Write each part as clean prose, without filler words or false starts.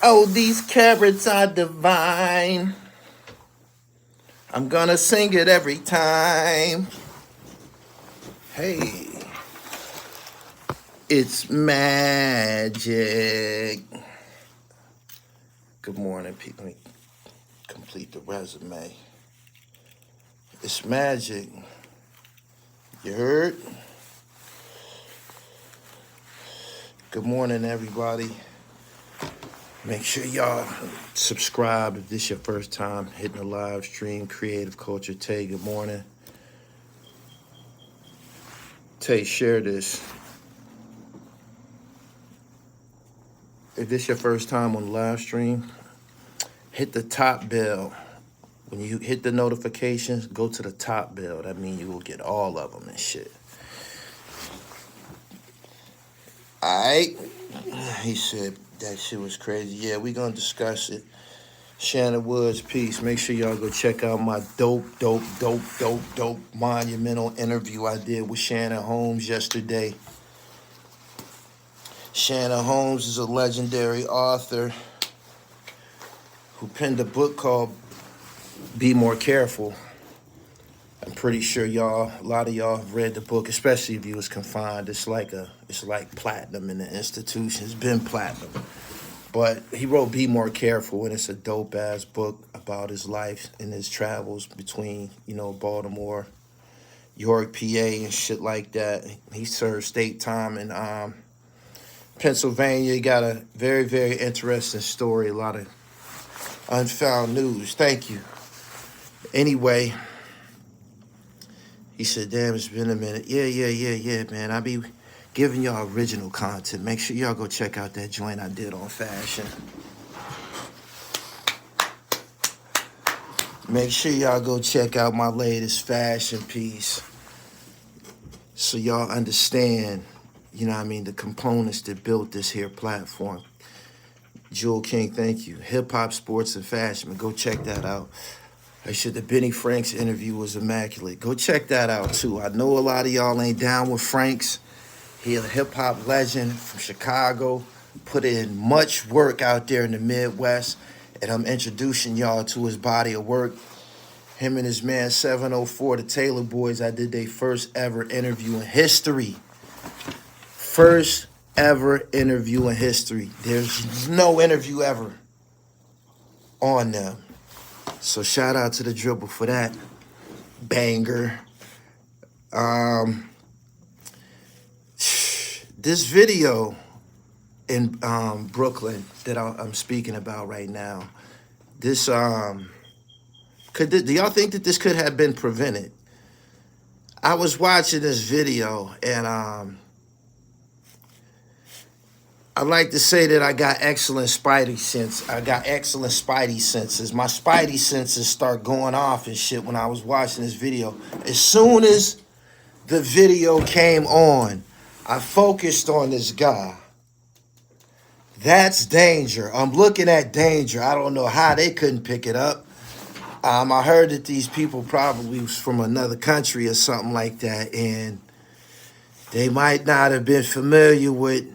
Oh, these carrots are divine. I'm gonna sing it every time. Hey, it's magic. Good morning, people. Let me complete the resume. It's magic. You heard? Good morning, everybody. Make sure y'all subscribe if this your first time hitting the live stream. Creative Culture Tay, good morning. Tay, share this. If this your first time on the live stream, hit the top bell. When you hit the notifications, go to the top bell. That means you will get all of them and shit. All right. He said that shit was crazy. Yeah, we gonna discuss it. Shannon Woods, peace. Make sure y'all go check out my dope, monumental interview I did with Shannon Holmes yesterday. Shannon Holmes is a legendary author who penned a book called Be More Careful. I'm pretty sure a lot of y'all have read the book, especially if you was confined. It's like platinum in the institution. It's been platinum. But he wrote Be More Careful, and it's a dope-ass book about his life and his travels between, Baltimore, York, PA, and shit like that. He served state time in Pennsylvania. He got a very, very interesting story, a lot of unfound news. Thank you. Anyway, he said, damn, it's been a minute. Yeah, man. I be giving y'all original content. Make sure y'all go check out that joint I did on fashion. Make sure y'all go check out my latest fashion piece so y'all understand, the components that built this here platform. Jewel King, thank you. Hip-hop, sports, and fashion. Go check that out. The Benny Franks interview was immaculate. Go check that out, too. I know a lot of y'all ain't down with Franks. He's a hip-hop legend from Chicago. Put in much work out there in the Midwest. And I'm introducing y'all to his body of work. Him and his man 704, the Taylor Boys, I did their first ever interview in history. First ever interview in history. There's no interview ever on them. So shout out to the Dribble for that banger. This video in Brooklyn that I'm speaking about right now, do y'all think that this could have been prevented? I was watching this video and I like to say that I got excellent spidey sense. I got excellent spidey senses. My spidey senses start going off and shit when I was watching this video. As soon as the video came on, I focused on this guy. That's danger. I'm looking at danger. I don't know how they couldn't pick it up. I heard that these people probably was from another country or something like that, and they might not have been familiar with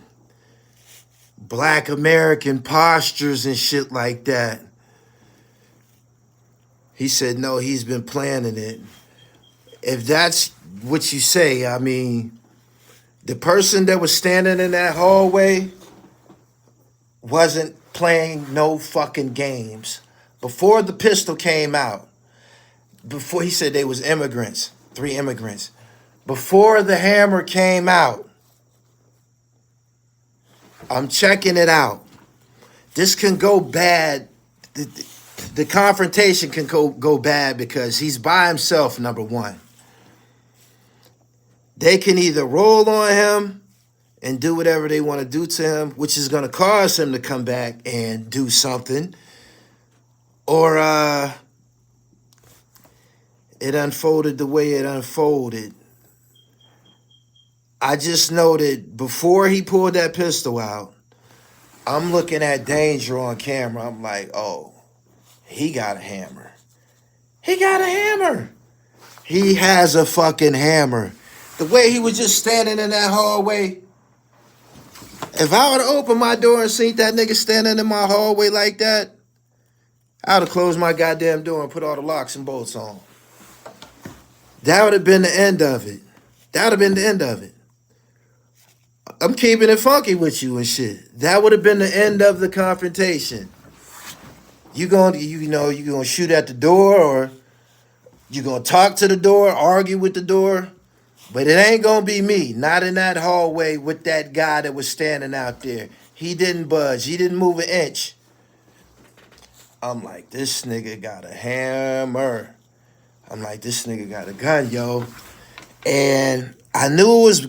Black American postures and shit like that. He said, no, he's been planning it. If that's what you say, I mean, the person that was standing in that hallway wasn't playing no fucking games. Before the pistol came out, before he said they was immigrants, 3 immigrants. Before the hammer came out, I'm checking it out. This can go bad. The confrontation can go bad because he's by himself, number one. They can either roll on him and do whatever they want to do to him, which is going to cause him to come back and do something, or it unfolded the way it unfolded. I just know that before he pulled that pistol out, I'm looking at danger on camera. I'm like, oh, he got a hammer. He got a hammer. He has a fucking hammer. The way he was just standing in that hallway, If I would have opened my door and seen that nigga standing in my hallway like that, I would have closed my goddamn door and put all the locks and bolts on. That would have been the end of it. That would have been the end of it. I'm keeping it funky with you and shit. That would have been the end of the confrontation. You gonna shoot at the door, or you gonna talk to the door, argue with the door, but it ain't gonna be me. Not in that hallway with that guy that was standing out there. He didn't budge. He didn't move an inch. I'm like, this nigga got a hammer. I'm like, this nigga got a gun, yo. And I knew it was,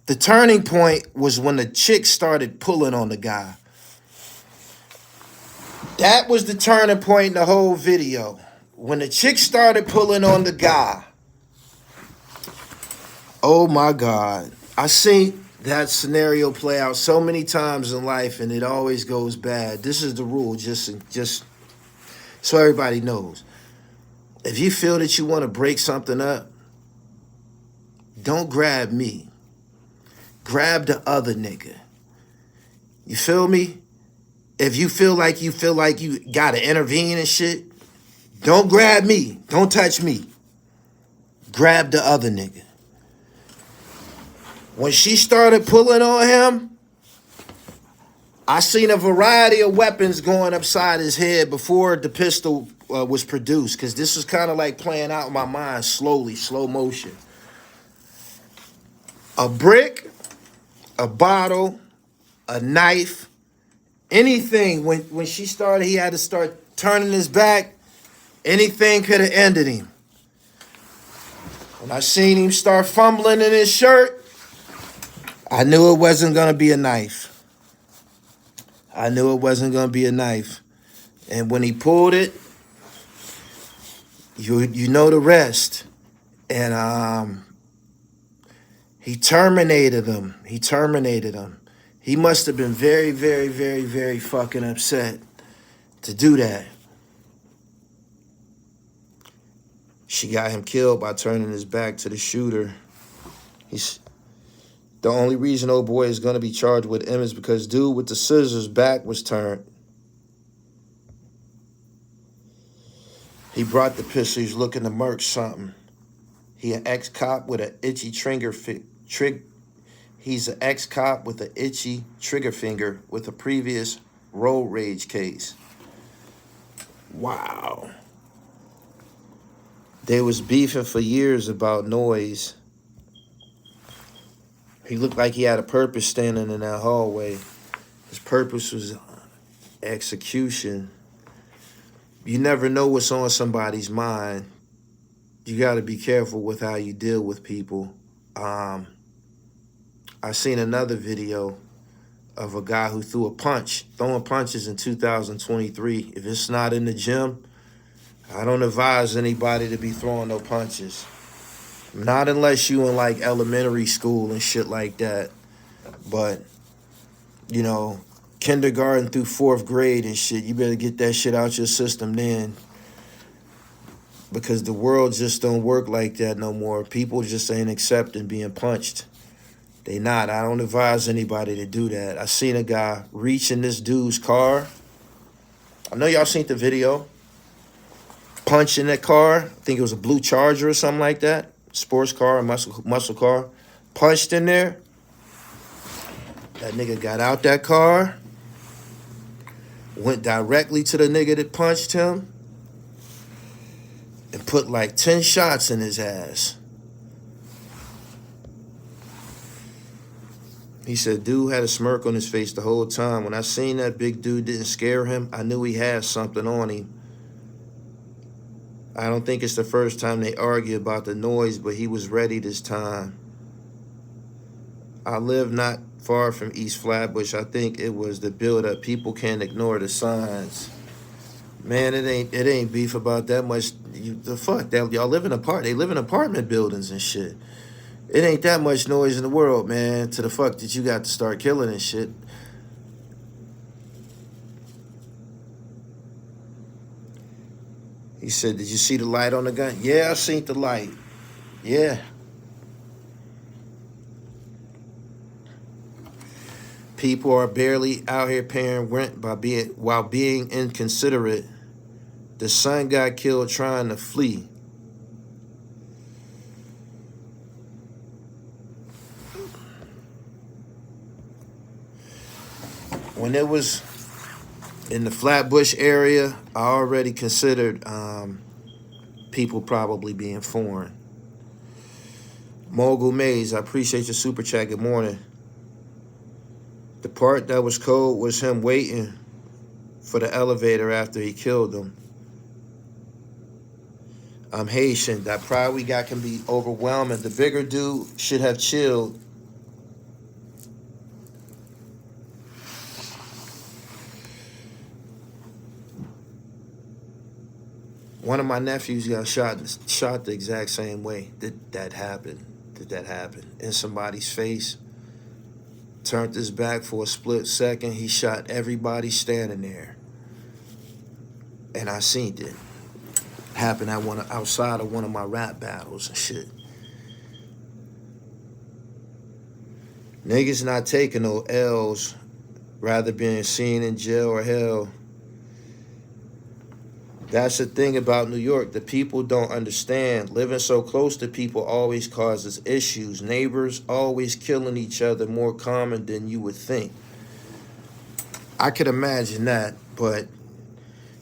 the turning point was when the chick started pulling on the guy. That was the turning point in the whole video. When the chick started pulling on the guy. Oh my God. I seen that scenario play out so many times in life, and it always goes bad. This is the rule, just so everybody knows. If you feel that you want to break something up, don't grab me. Grab the other nigga. You feel me? If you feel like you gotta intervene and shit, don't grab me. Don't touch me. Grab the other nigga. When she started pulling on him, I seen a variety of weapons going upside his head before the pistol was produced, because this was kind of like playing out in my mind slowly, slow motion. A brick, a bottle, a knife, anything. When she started, he had to start turning his back. Anything could have ended him. When I seen him start fumbling in his shirt, I knew it wasn't going to be a knife. I knew it wasn't going to be a knife. And when he pulled it, you know the rest. And he terminated him. He terminated him. He must have been very, very, very, very fucking upset to do that. She got him killed by turning his back to the shooter. The only reason old boy is going to be charged with him is because dude with the scissors back was turned. He brought the pistol. He's looking to murk something. He an ex-cop with an itchy He's an ex-cop with an itchy trigger finger with a previous road rage case. Wow. They was beefing for years about noise. He looked like he had a purpose standing in that hallway. His purpose was execution. You never know what's on somebody's mind. You got to be careful with how you deal with people. I seen another video of a guy who threw a punch, throwing punches in 2023. If it's not in the gym, I don't advise anybody to be throwing no punches. Not unless you in like elementary school and shit like that. But, you know, kindergarten through 4th grade and shit, you better get that shit out your system then. Because the world just don't work like that no more. People just ain't accepting being punched. They not. I don't advise anybody to do that. I seen a guy reach in this dude's car. I know y'all seen the video. Punch in that car. I think it was a blue Charger or something like that. Sports car, a muscle car. Punched in there. That nigga got out that car. Went directly to the nigga that punched him. And put like 10 shots in his ass. He said, dude had a smirk on his face the whole time. When I seen that big dude didn't scare him, I knew he had something on him. I don't think it's the first time they argue about the noise, but he was ready this time. I live not far from East Flatbush. I think it was the build-up. People can't ignore the signs. Man, it ain't beef about that much. The fuck, y'all live in they live in apartment buildings and shit. It ain't that much noise in the world, man, to the fuck that you got to start killing and shit. He said, did you see the light on the gun? Yeah, I seen the light. Yeah. People are barely out here paying rent while being inconsiderate. The son got killed trying to flee. When it was in the Flatbush area, I already considered people probably being foreign. Mogul Maze, I appreciate your super chat. Good morning. The part that was cold was him waiting for the elevator after he killed him. I'm Haitian. That pride we got can be overwhelming. The bigger dude should have chilled. One of my nephews got shot the exact same way. Did that happen? In somebody's face. Turned his back for a split second. He shot everybody standing there. And I seen it happen outside of one of my rap battles and shit. Niggas not taking no L's, rather being seen in jail or hell. That's the thing about New York. The people don't understand. Living so close to people always causes issues. Neighbors always killing each other, more common than you would think. I could imagine that, but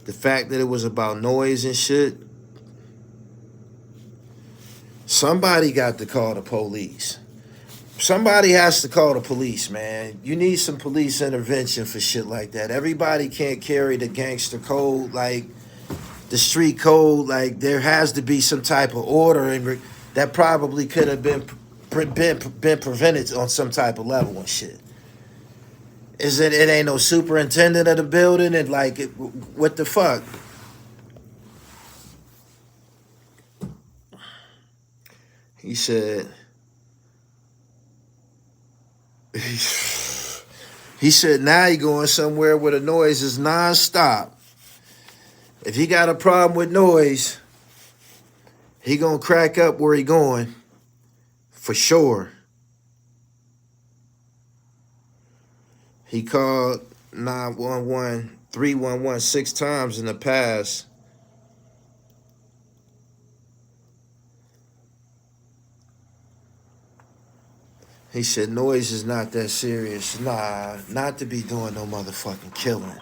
the fact that it was about noise and shit, somebody got to call the police. Somebody has to call the police, man. You need some police intervention for shit like that. Everybody can't carry the gangster code, like the street code. Like, there has to be some type of order, and that probably could have been prevented on some type of level and shit. It ain't no superintendent of the building, and like, what the fuck? He said, now he going somewhere where the noise is nonstop. If he got a problem with noise, he gonna crack up where he going, for sure. He called 911, 311 6 times in the past. He said noise is not that serious. Nah, not to be doing no motherfucking killing.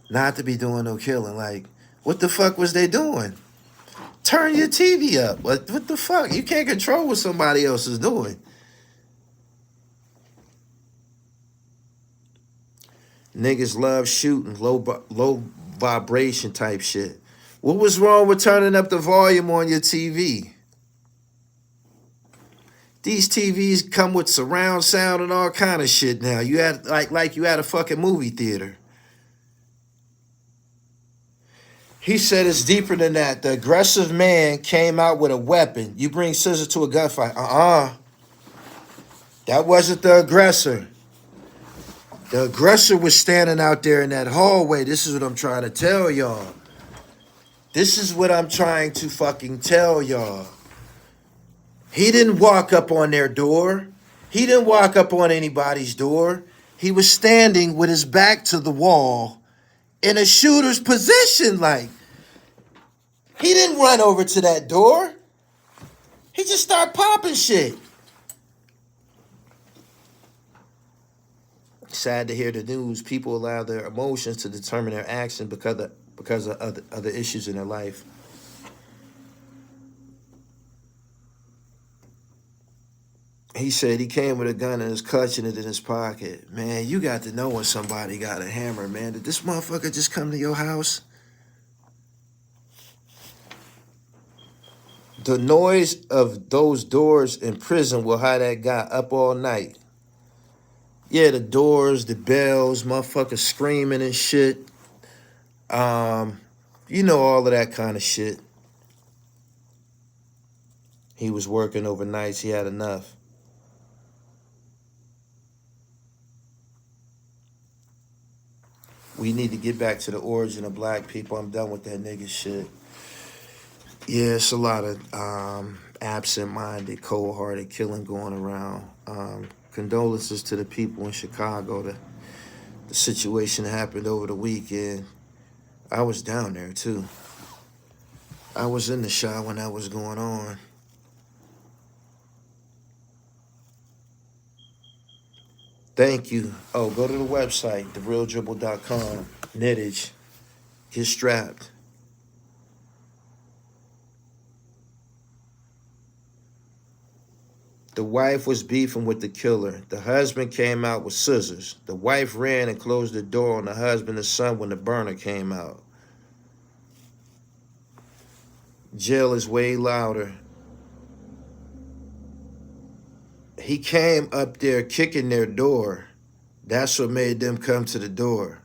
Not to be doing no killing. Like, what the fuck was they doing? Turn your TV up. What the fuck? You can't control what somebody else is doing. Niggas love shooting low vibration type shit. What was wrong with turning up the volume on your TV? These TVs come with surround sound and all kind of shit now. You had like you had a fucking movie theater. He said it's deeper than that. The aggressive man came out with a weapon. You bring scissors to a gunfight. That wasn't the aggressor. The aggressor was standing out there in that hallway. This is what I'm trying to tell y'all. This is what I'm trying to fucking tell y'all. He didn't walk up on their door. He didn't walk up on anybody's door. He was standing with his back to the wall in a shooter's position. Like, he didn't run over to that door. He just started popping shit. Sad to hear the news. People allow their emotions to determine their action because of other issues in their life. He said he came with a gun and was clutching it in his pocket. Man, you got to know when somebody got a hammer, man. Did this motherfucker just come to your house? The noise of those doors in prison will have that guy up all night. Yeah, the doors, the bells, motherfuckers screaming and shit. You know, all of that kind of shit. He was working overnights. He had enough. We need to get back to the origin of black people. I'm done with that nigga shit. Yeah, it's a lot of absent-minded, cold-hearted killing going around. condolences to the people in Chicago. The situation happened over the weekend. I was down there too. I was in the shot when that was going on. Thank you. Oh, go to the website, therealdribble.com. Knittage. Get strapped. The wife was beefing with the killer. The husband came out with scissors. The wife ran and closed the door on the husband and son when the burner came out. Jail is way louder. He came up there kicking their door. That's what made them come to the door.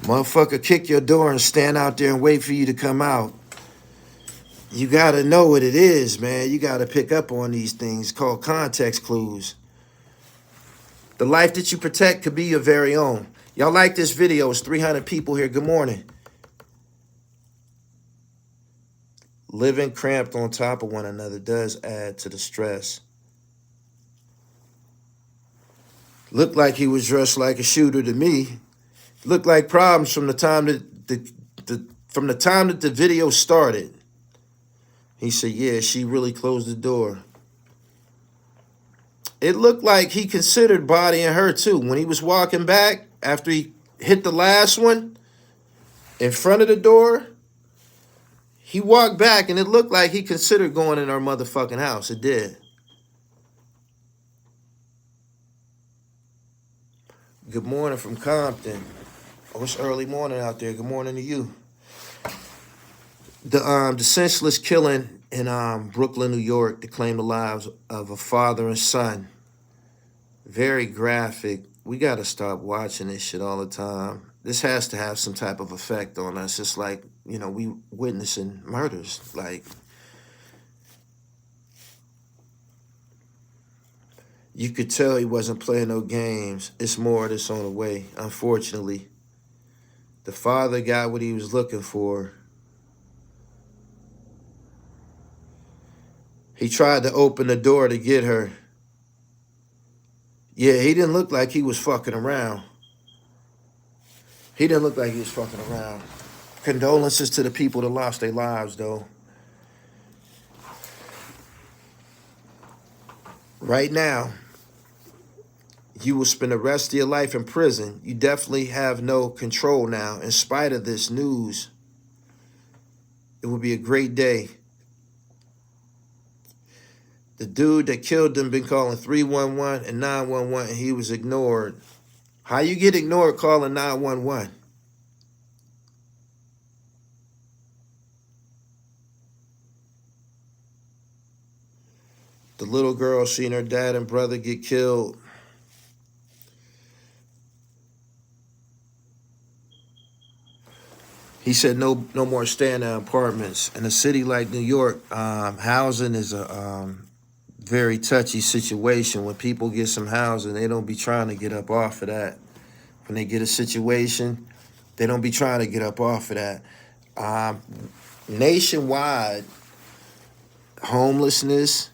Motherfucker, kick your door and stand out there and wait for you to come out. You gotta know what it is, man. You gotta pick up on these things called context clues. The life that you protect could be your very own. Y'all like this video? It's 300 people here. Good morning. Living cramped on top of one another does add to the stress. Looked like he was dressed like a shooter to me. Looked like problems from the time that the video started. He said, yeah, she really closed the door. It looked like he considered bodying her too. When he was walking back after he hit the last one in front of the door, he walked back and it looked like he considered going in her motherfucking house. It did. Good morning from Compton. Oh, it's early morning out there. Good morning to you. The senseless killing in Brooklyn, New York, that claimed the lives of a father and son. Very graphic. We got to stop watching this shit all the time. This has to have some type of effect on us. It's like, you know, we witnessing murders. Like, you could tell he wasn't playing no games. It's more that's on the way, unfortunately. The father got what he was looking for. He tried to open the door to get her. Yeah, he didn't look like he was fucking around. He didn't look like he was fucking around. Condolences to the people that lost their lives, though. Right now, you will spend the rest of your life in prison. You definitely have no control now. In spite of this news, it will be a great day. The dude that killed them been calling 311 and 911 and he was ignored. How you get ignored calling 911? The little girl seen her dad and brother get killed. He said no more stand-down apartments. In a city like New York, housing is a very touchy situation. When people get some housing, they don't be trying to get up off of that. When they get a situation, they don't be trying to get up off of that. Nationwide, homelessness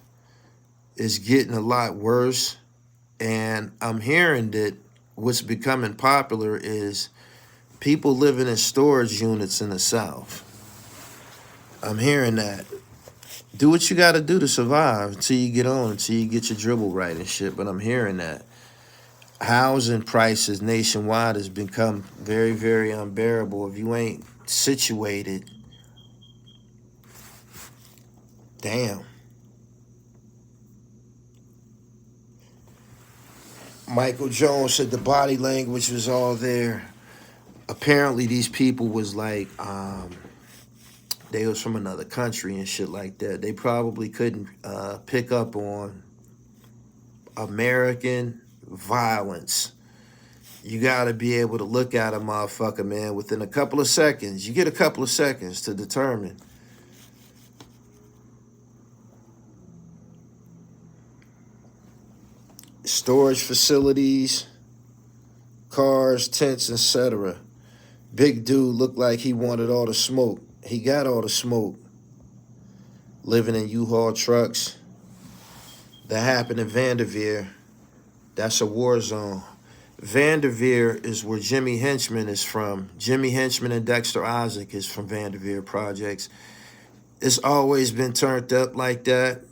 is getting a lot worse. And I'm hearing that what's becoming popular is people living in storage units in the South. I'm hearing that. Do what you got to do to survive until you get on, until you get your dribble right and shit. But I'm hearing that. Housing prices nationwide has become very, very unbearable. If you ain't situated, damn. Michael Jones said the body language was all there. Apparently these people was like, they was from another country and shit like that. They probably couldn't pick up on American violence. You got to be able to look at a motherfucker, man, within a couple of seconds. You get a couple of seconds to determine. Storage facilities, cars, tents, etc. Big dude looked like he wanted all the smoke. He got all the smoke. Living in U-Haul trucks. That happened in Vanderveer. That's a war zone. Vanderveer is where Jimmy Henchman is from. Jimmy Henchman and Dexter Isaac is from Vanderveer Projects. It's always been turned up like that.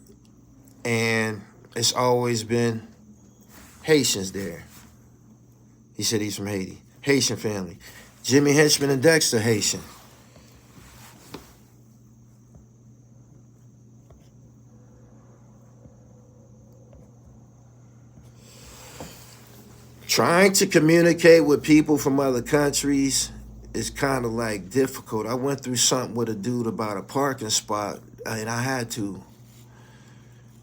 And it's always been Haitians there. He said he's from Haiti. Haitian family. Jimmy Henchman and Dexter, Haitian. Trying to communicate with people from other countries is kind of like difficult. I went through something with a dude about a parking spot, and I had to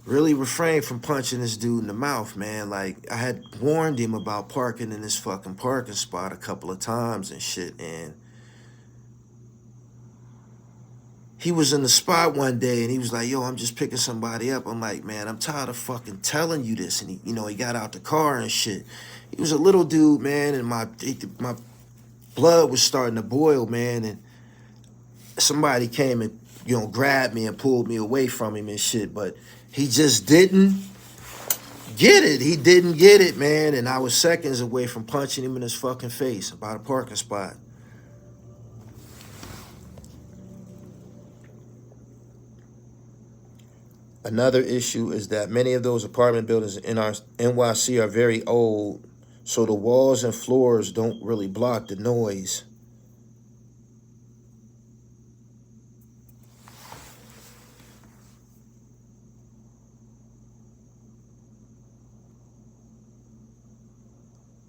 really refrain from punching this dude in the mouth, man. Like, I had warned him about parking in this fucking parking spot a couple of times and shit, and he was in the spot one day, and he was like, yo, I'm just picking somebody up. I'm like, man, I'm tired of fucking telling you this. And he, he got out the car and shit. He was a little dude, man, and my blood was starting to boil, man, and somebody came and, grabbed me and pulled me away from him and shit, but he just didn't get it. He didn't get it, man, and I was seconds away from punching him in his fucking face about a parking spot. Another issue is that many of those apartment buildings in our NYC are very old, so the walls and floors don't really block the noise.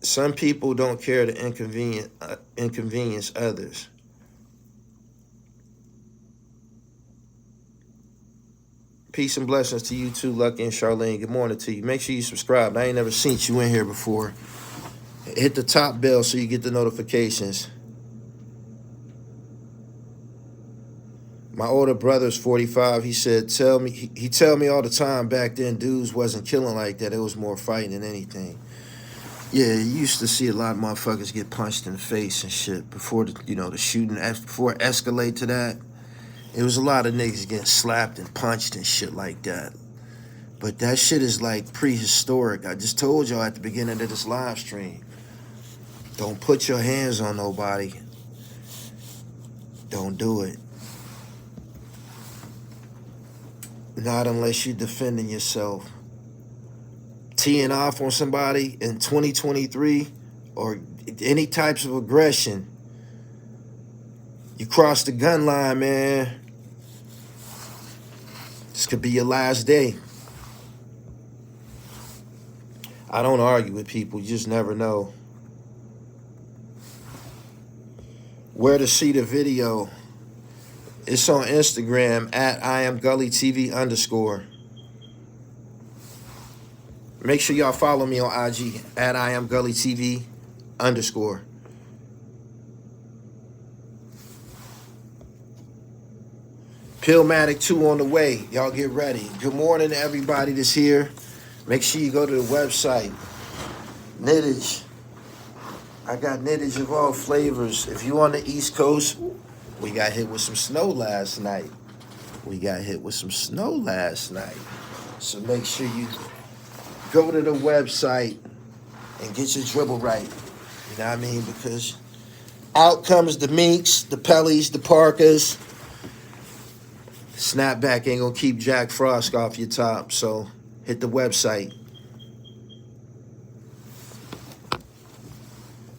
Some people don't care to inconvenience others. Peace and blessings to you too, Lucky and Charlene. Good morning to you. Make sure you subscribe. I ain't never seen you in here before. Hit the top bell so you get the notifications. My older brother's 45. He said, he tell me all the time back then dudes wasn't killing like that. It was more fighting than anything. Yeah, you used to see a lot of motherfuckers get punched in the face and shit before the shooting, before it escalate to that. It was a lot of niggas getting slapped and punched and shit like that. But that shit is like prehistoric. I just told y'all at the beginning of this live stream. Don't put your hands on nobody. Don't do it. Not unless you're defending yourself. Teeing off on somebody in 2023 or any types of aggression. You cross the gun line, man. This could be your last day. I don't argue with people. You just never know. Where to see the video? It's on Instagram at @IamGullyTV_. Make sure y'all follow me on IG at @IamGullyTV_. Pillmatic 2 on the way. Y'all get ready. Good morning to everybody that's here. Make sure you go to the website. Knittage. I got knittage of all flavors. If you on the East Coast, we got hit with some snow last night. So make sure you go to the website and get your dribble right. You know what I mean? Because out comes the minks, the pellies, the parkas. Snapback ain't gonna keep Jack Frost off your top, so hit the website.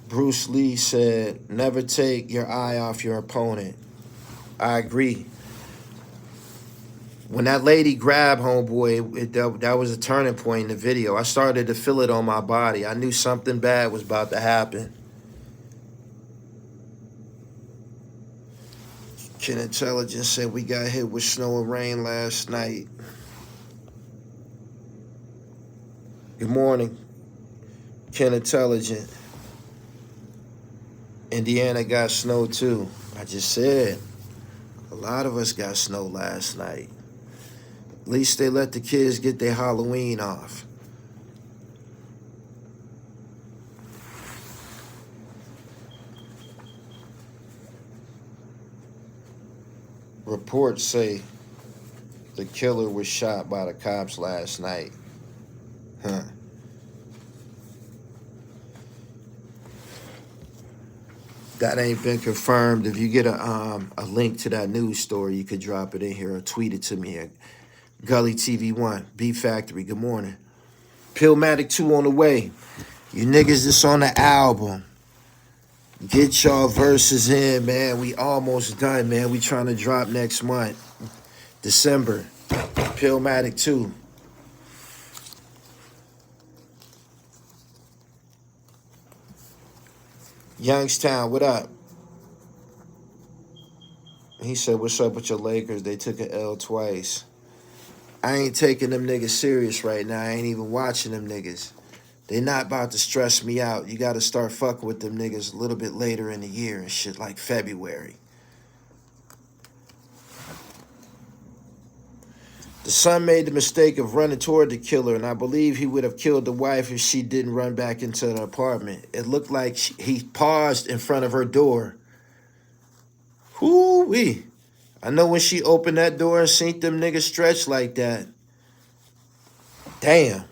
Bruce Lee said, never take your eye off your opponent. I agree. When that lady grabbed homeboy, that was a turning point in the video. I started to feel it on my body. I knew something bad was about to happen. Ken Intelligence said we got hit with snow and rain last night. Good morning, Ken Intelligent. Indiana got snow too. I just said, a lot of us got snow last night. At least they let the kids get their Halloween off. Reports say the killer was shot by the cops last night. Huh. That ain't been confirmed. If you get a link to that news story, you could drop it in here or tweet it to me at Gully TV 1, B Factory. Good morning. Pillmatic 2 on the way. You niggas that's on the album, get y'all verses in, man. We almost done, man. We trying to drop next month, December. Pillmatic 2. Youngstown, what up? He said, what's up with your Lakers? They took an L twice. I ain't taking them niggas serious right now. I ain't even watching them niggas. They not about to stress me out. You got to start fucking with them niggas a little bit later in the year and shit, like February. The son made the mistake of running toward the killer, and I believe he would have killed the wife if she didn't run back into the apartment. It looked like he paused in front of her door. Whoo-wee. I know when she opened that door and seen them niggas stretch like that. Damn.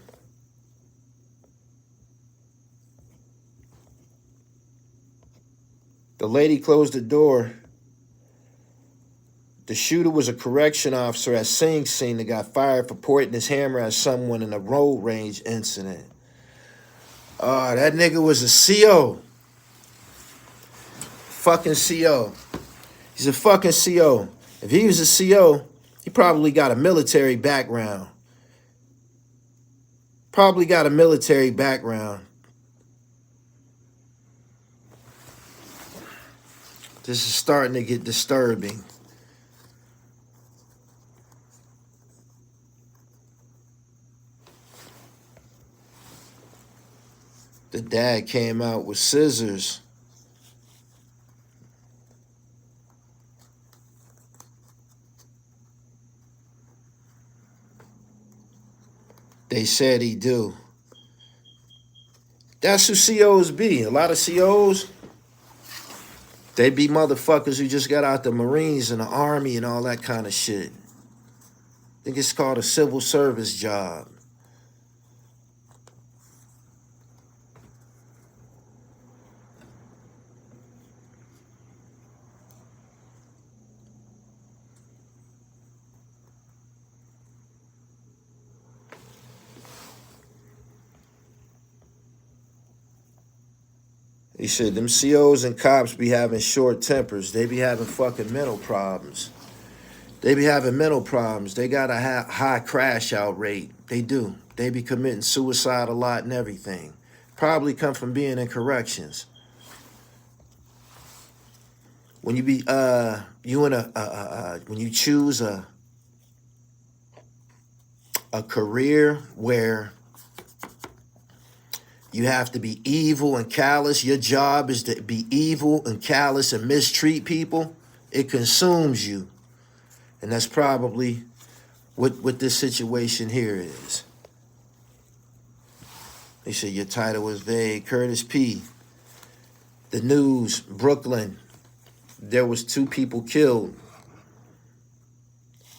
The lady closed the door. The shooter was a correction officer at Sing Sing that got fired for pointing his hammer at someone in a road rage incident. That nigga was a CO. Fucking CO. He's a fucking CO. If he was a CO, he probably got a military background. Probably got a military background. This is starting to get disturbing. The dad came out with scissors. They said he do. That's who COs be. A lot of COs, they be motherfuckers who just got out the Marines and the Army and all that kind of shit. I think it's called a civil service job. He said them COs and cops be having short tempers. They be having fucking mental problems. They be having mental problems. They got a high crash out rate. They do. They be committing suicide a lot and everything. Probably come from being in corrections. When you be when you choose a career where you have to be evil and callous. Your job is to be evil and callous and mistreat people. It consumes you. And that's probably what this situation here is. They said your title was vague. Curtis P. The news, Brooklyn. There was 2 people killed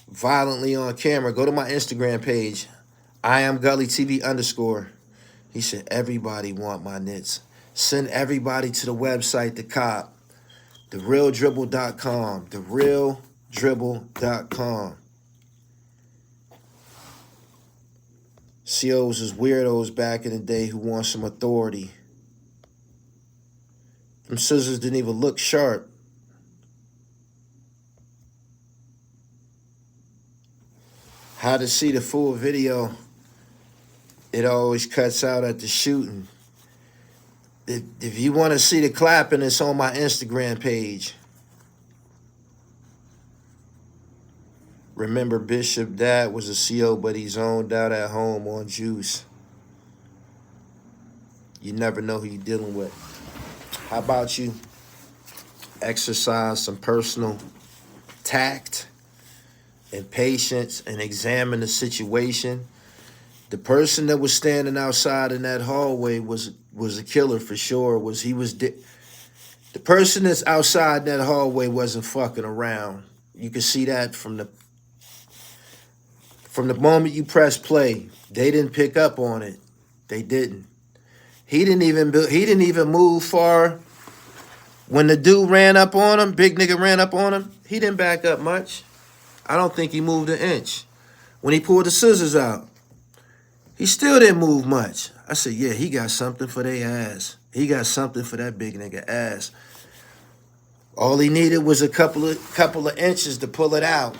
violently on camera. Go to my Instagram page. I am Gully TV _. He said, everybody want my nits. Send everybody to the website, the cop. TheRealDribble.com. TheRealDribble.com. COs is weirdos back in the day who want some authority. Them scissors didn't even look sharp. How to see the full video? It always cuts out at the shooting. If you want to see the clapping, it's on my Instagram page. Remember, Bishop Dad was a CO, but he zoned out at home on juice. You never know who you're dealing with. How about you exercise some personal tact and patience and examine the situation? The person that was standing outside in that hallway was a killer for sure. The person that's outside that hallway wasn't fucking around. You can see that from the moment you press play. They didn't pick up on it. They didn't. He didn't even move far. When the dude ran up on him, big nigga ran up on him, he didn't back up much. I don't think he moved an inch. When he pulled the scissors out, he still didn't move much. I said, yeah, he got something for their ass. He got something for that big nigga ass. All he needed was a couple of inches to pull it out.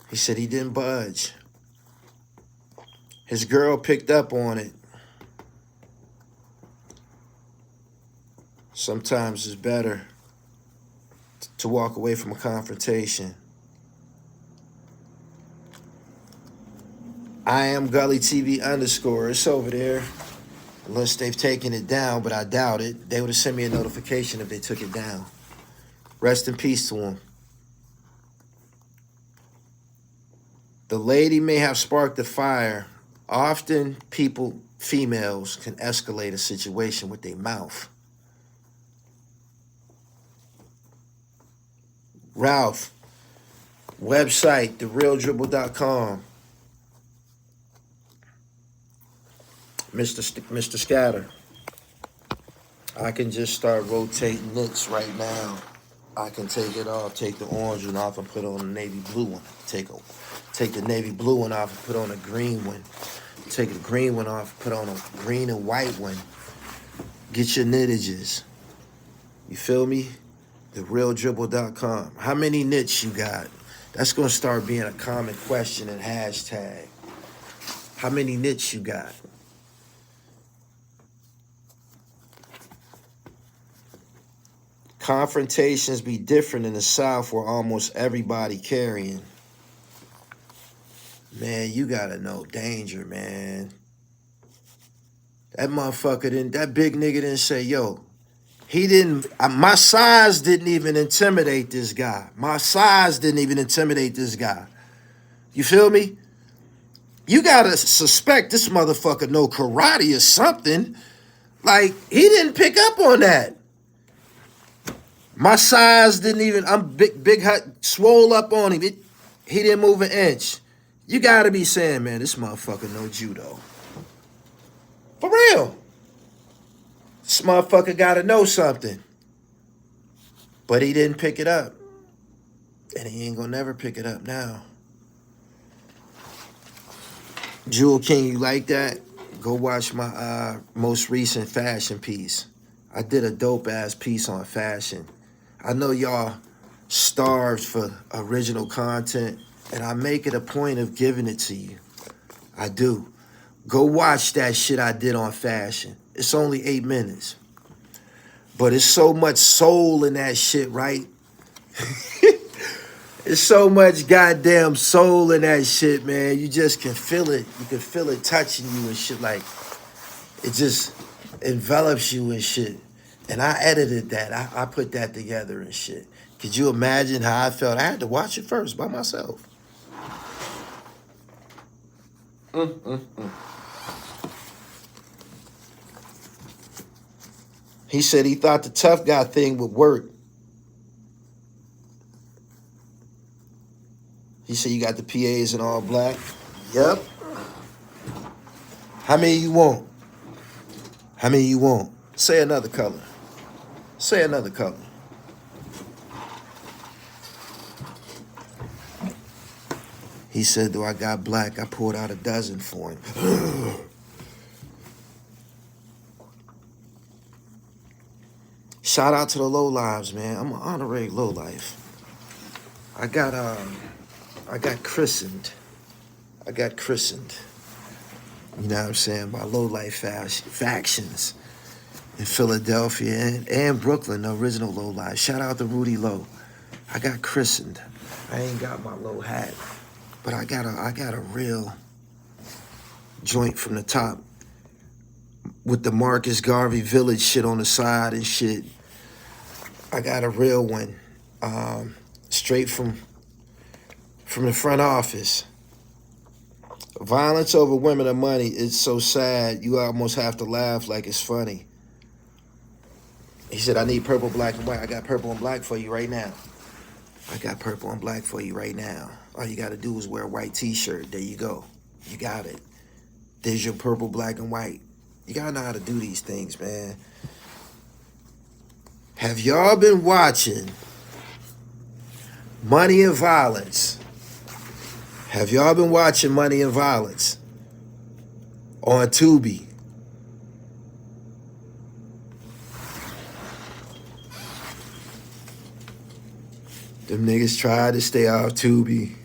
He said he didn't budge. His girl picked up on it. Sometimes it's better to walk away from a confrontation. I am Gully TV _ It's over there. Unless they've taken it down, but I doubt it. They would have sent me a notification if they took it down. Rest in peace to them. The lady may have sparked the fire. Often females can escalate a situation with their mouth. Ralph, website, therealdribble.com. Mr. Scatter, I can just start rotating knits right now. I can take it off, take the orange one off and put on the navy blue one. Take the navy blue one off and put on a green one. Take the green one off, put on a green and white one. Get your knittages. You feel me? TheRealDribble.com. How many knits you got? That's going to start being a common question and hashtag. How many knits you got? Confrontations be different in the South where almost everybody carrying. Man, you gotta know danger, man. That motherfucker didn't, that big nigga didn't say, yo, he didn't, my size didn't even intimidate this guy. My size didn't even intimidate this guy. You feel me? You gotta suspect this motherfucker know karate or something. Like, he didn't pick up on that. My size didn't even, I'm big hut, swole up on him. He didn't move an inch. You gotta be saying, man, this motherfucker know judo. For real. This motherfucker gotta know something. But he didn't pick it up. And he ain't gonna never pick it up now. Jewel King, you like that? Go watch my most recent fashion piece. I did a dope-ass piece on fashion. I know y'all starved for original content, and I make it a point of giving it to you. I do. Go watch that shit I did on fashion. It's only 8 minutes. But it's so much soul in that shit, right? It's so much goddamn soul in that shit, man. You just can feel it. You can feel it touching you and shit. Like, it just envelops you and shit. And I edited that. I put that together and shit. Could you imagine how I felt? I had to watch it first by myself. He said he thought the tough guy thing would work. He said you got the PAs in all black. Yep. How many you want? How many you want? Say another color. Say another color. He said, do I got black? I poured out a dozen for him. Shout out to the lowlives, man. I'm an honorary lowlife. I got christened. I got christened. You know what I'm saying? By lowlife factions in Philadelphia and Brooklyn, the original lowlife. Shout out to Rudy Lowe. I got christened. I ain't got my low hat, but I got a real joint from the top with the Marcus Garvey Village shit on the side and shit. I got a real one, straight from the front office. Violence over women and money is so sad, you almost have to laugh like it's funny. He said, I need purple, black, and white. I got purple and black for you right now. I got purple and black for you right now. All you got to do is wear a white t-shirt. There you go. You got it. There's your purple, black, and white. You got to know how to do these things, man. Have y'all been watching Money and Violence? Have y'all been watching Money and Violence on Tubi? Them niggas tried to stay off Tubi.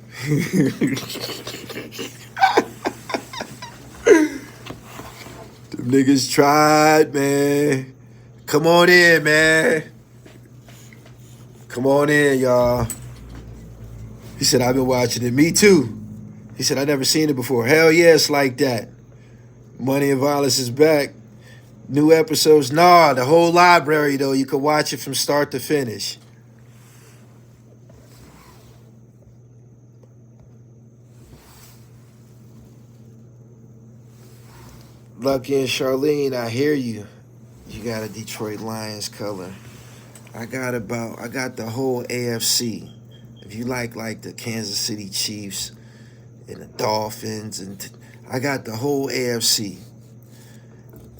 Them niggas tried, man. Come on in, man. Come on in, y'all. He said, I've been watching it. Me too. He said, I never seen it before. Hell yeah, it's like that. Money and Violence is back. New episodes. Nah, the whole library, though. You can watch it from start to finish. Lucky and Charlene, I hear you. You got a Detroit Lions color. I got the whole AFC. If you like the Kansas City Chiefs and the Dolphins, and I got the whole AFC.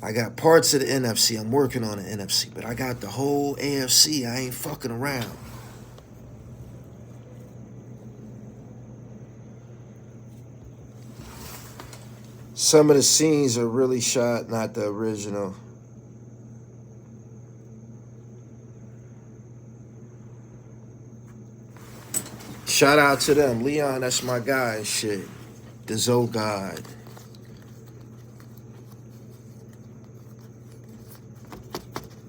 I got parts of the NFC. I'm working on the NFC, but I got the whole AFC. I ain't fucking around. Some of the scenes are really shot, not the original. Shout out to them. Leon, that's my guy and shit. The Zoe God.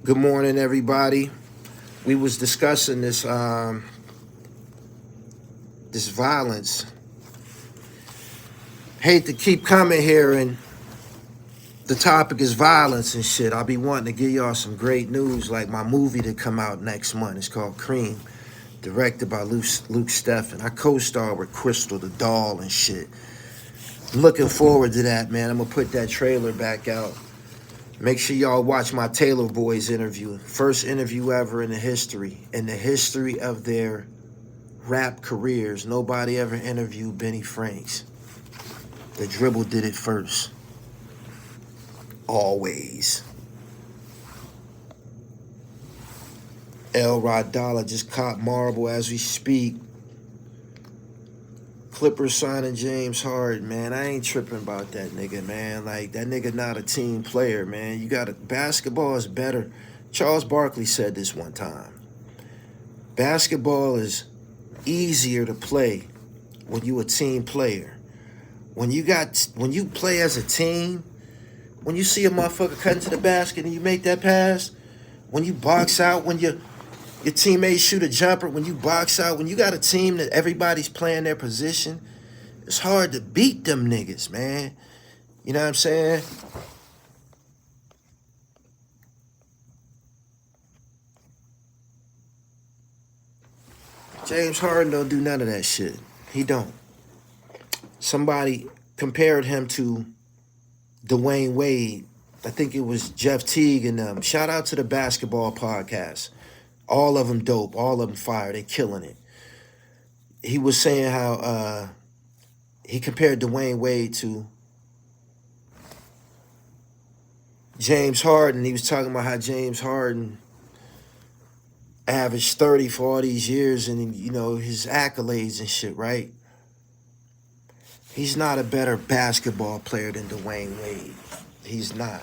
Good morning, everybody. We was discussing this this violence. Hate to keep coming here and the topic is violence and shit. I'll be wanting to give y'all some great news, like my movie to come out next month. It's called Cream, directed by Luke Steffen. I co-star with Crystal the Doll and shit. I'm looking forward to that, man. I'm gonna put that trailer back out. Make sure y'all watch my Taylor Boys interview. First interview ever in the history of their rap careers. Nobody ever interviewed Benny Franks. The Dribble did it first. Always. L. Rod Dollar just caught marble as we speak. Clippers signing James Harden, man. I ain't tripping about that nigga, man. Like, that nigga not a team player, man. Basketball is better. Charles Barkley said this one time. Basketball is easier to play when you a team player. When you play as a team, when you see a motherfucker cutting to the basket and you make that pass, when you box out, when your teammates shoot a jumper, when you box out, when you got a team that everybody's playing their position, it's hard to beat them niggas, man. You know what I'm saying? James Harden don't do none of that shit. He don't. Somebody compared him to Dwayne Wade. I think it was Jeff Teague and them. Shout out to the basketball podcast. All of them dope. All of them fire. They killing it. He was saying how he compared Dwayne Wade to James Harden. He was talking about how James Harden averaged 30 for all these years and, you know, his accolades and shit, right? He's not a better basketball player than Dwayne Wade. He's not.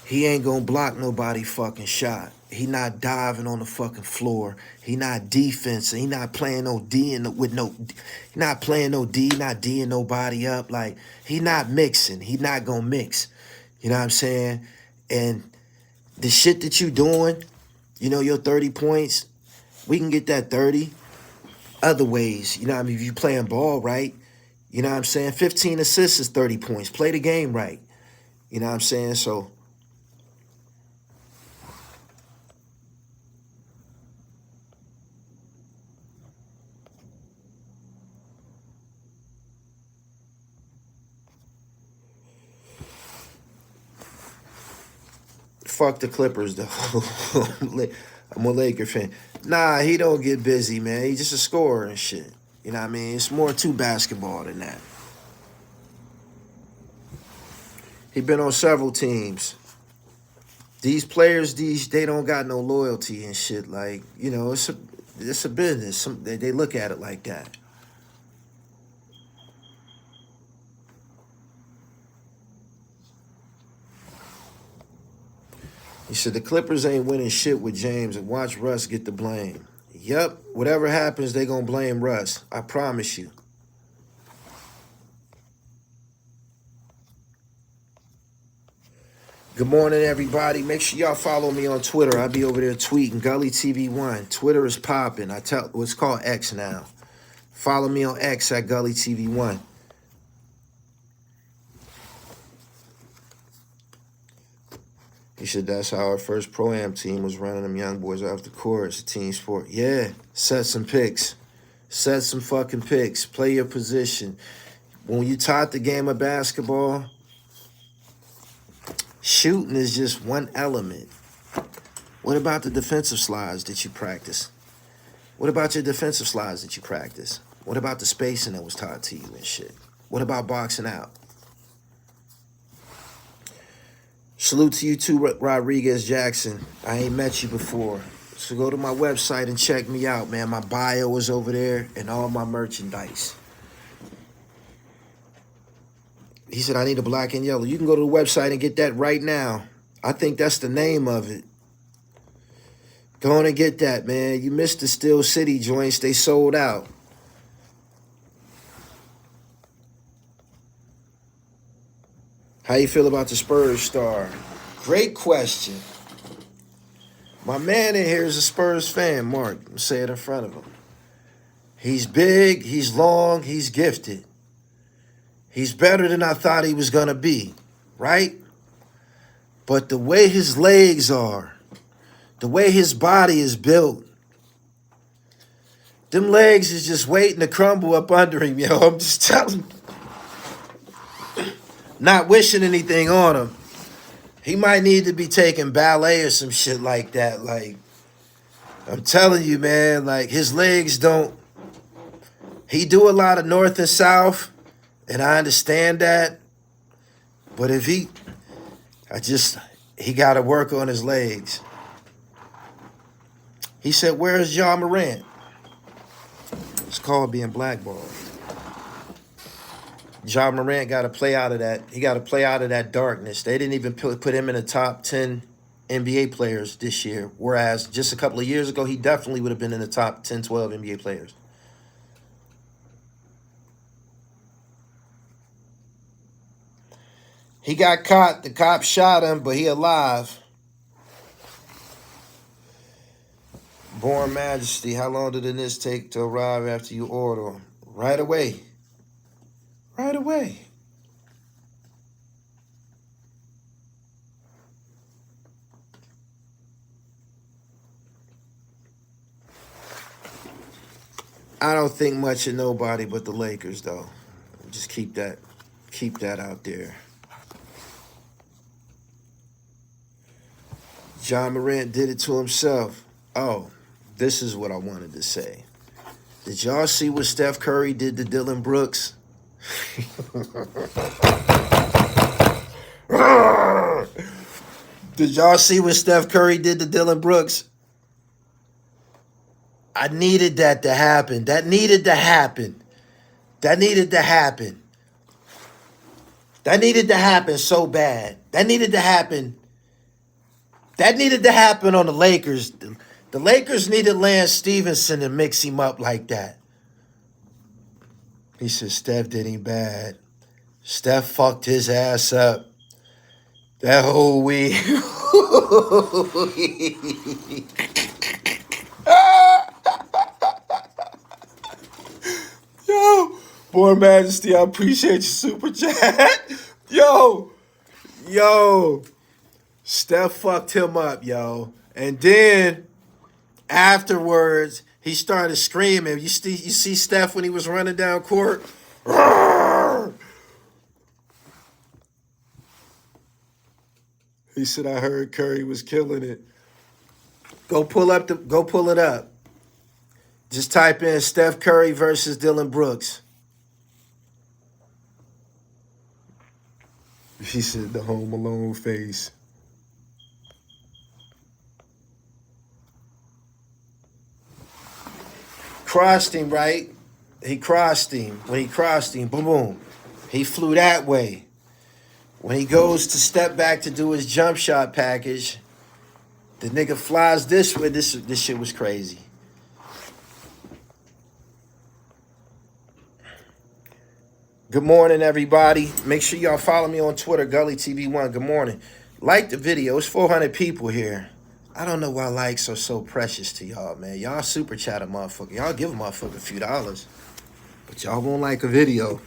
He ain't gonna block nobody fucking shot. He not diving on the fucking floor. He not defense. He not playing no D he not playing no D, not D'ing nobody up. Like, he not mixing. He not gonna mix. You know what I'm saying? And the shit that you doing, you know, your 30 points, we can get that 30 other ways. You know what I mean? If you playing ball right, you know what I'm saying? 15 assists is 30 points. Play the game right. You know what I'm saying? So, fuck the Clippers, though. I'm a Laker fan. Nah, he don't get busy, man. He's just a scorer and shit. You know what I mean? It's more to basketball than that. He been on several teams. These players, they don't got no loyalty and shit. Like, you know, it's a business. They look at it like that. He said the Clippers ain't winning shit with James and watch Russ get the blame. Yep, whatever happens, they gonna blame Russ. I promise you. Good morning, everybody. Make sure y'all follow me on Twitter. I'll be over there tweeting Gully TV 1. Twitter is popping. It's called X now. Follow me on X at Gully TV 1. He said that's how our first Pro-Am team was running them young boys off the court. It's a team sport. Yeah, set some picks. Set some fucking picks. Play your position. When you taught the game of basketball, shooting is just one element. What about the defensive slides that you practice? What about your defensive slides that you practice? What about the spacing that was taught to you and shit? What about boxing out? Salute to you too, Rodriguez Jackson. I ain't met you before. So go to my website and check me out, man. My bio is over there and all my merchandise. He said, I need a black and yellow. You can go to the website and get that right now. I think that's the name of it. Go on and get that, man. You missed the Steel City joints. They sold out. How you feel about the Spurs star? Great question. My man in here is a Spurs fan, Mark. I'm saying it in front of him. He's big, he's long, he's gifted. He's better than I thought he was going to be, right? But the way his legs are, the way his body is built, them legs is just waiting to crumble up under him, yo. I'm just telling you. Not wishing anything on him. He might need to be taking ballet or some shit like that. Like, I'm telling you, man, like his legs don't, he do a lot of north and south, and I understand that. But if he got to work on his legs. He said, where's Ja Morant? It's called being blackballed. Ja Morant got to play out of that. He got to play out of that darkness. They didn't even put him in the top 10 NBA players this year, whereas just a couple of years ago, he definitely would have been in the top 10, 12 NBA players. He got caught. The cops shot him, but he alive. Born Majesty, how long did this take to arrive after you order them? Right away. Right away. I don't think much of nobody but the Lakers, though. Just keep that out there. Ja Morant did it to himself. Oh, this is what I wanted to say. Did y'all see what Steph Curry did to Dylan Brooks? Did y'all see what Steph Curry did to Dylan Brooks? I needed that to happen. That needed to happen. That needed to happen. That needed to happen so bad. That needed to happen. That needed to happen on the Lakers. The Lakers needed Lance Stevenson to mix him up like that. He said Steph did him bad. Steph fucked his ass up. That whole week. Yo, Born Majesty, I appreciate your super chat. Yo. Steph fucked him up, yo. And then afterwards, he started screaming. You see Steph when he was running down court? He said, I heard Curry was killing it. Go pull it up. Just type in Steph Curry versus Dylan Brooks. She said the Home Alone face. Crossed him, right? He crossed him. When he crossed him, boom, boom. He flew that way. When he goes to step back to do his jump shot package, the nigga flies this way. This shit was crazy. Good morning, everybody. Make sure y'all follow me on Twitter, Gully TV 1. Good morning. Like the video. It's 400 people here. I don't know why likes are so precious to y'all, man. Y'all super chat a motherfucker. Y'all give a motherfucker a few dollars. But y'all won't like a video.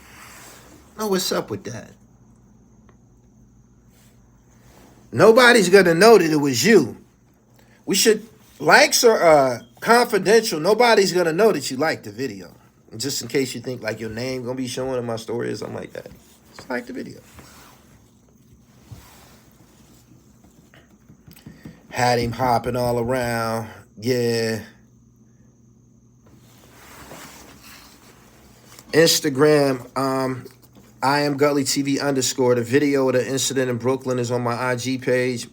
Know what's up with that? Nobody's going to know that it was you. We should... Likes are confidential. Nobody's going to know that you liked the video. Just in case you think like your name gonna be showing in my story or something like that. Just like the video. Had him hopping all around. Yeah. Instagram, I am Gully TV _. The video of the incident in Brooklyn is on my IG page.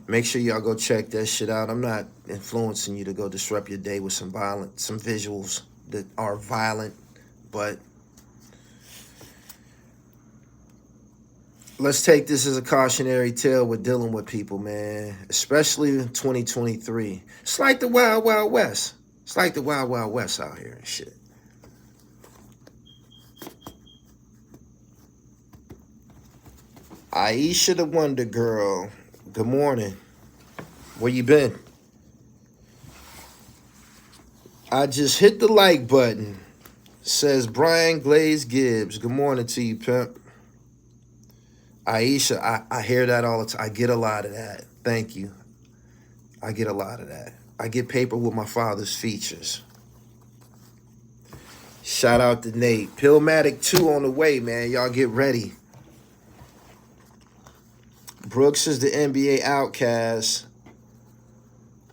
Make sure y'all go check that shit out. I'm not influencing you to go disrupt your day with some visuals that are violent, but let's take this as a cautionary tale with dealing with people, man, especially in 2023. It's like the Wild Wild West. It's like the Wild Wild West out here and shit. Aisha the Wonder Girl, good morning. Where you been? I just hit the like button. Says Brian Glaze Gibbs. Good morning to you, pimp. Aisha, I hear that all the time. I get a lot of that. Thank you. I get a lot of that. I get paper with my father's features. Shout out to Nate. Pillmatic 2 on the way, man. Y'all get ready. Brooks is the NBA outcast.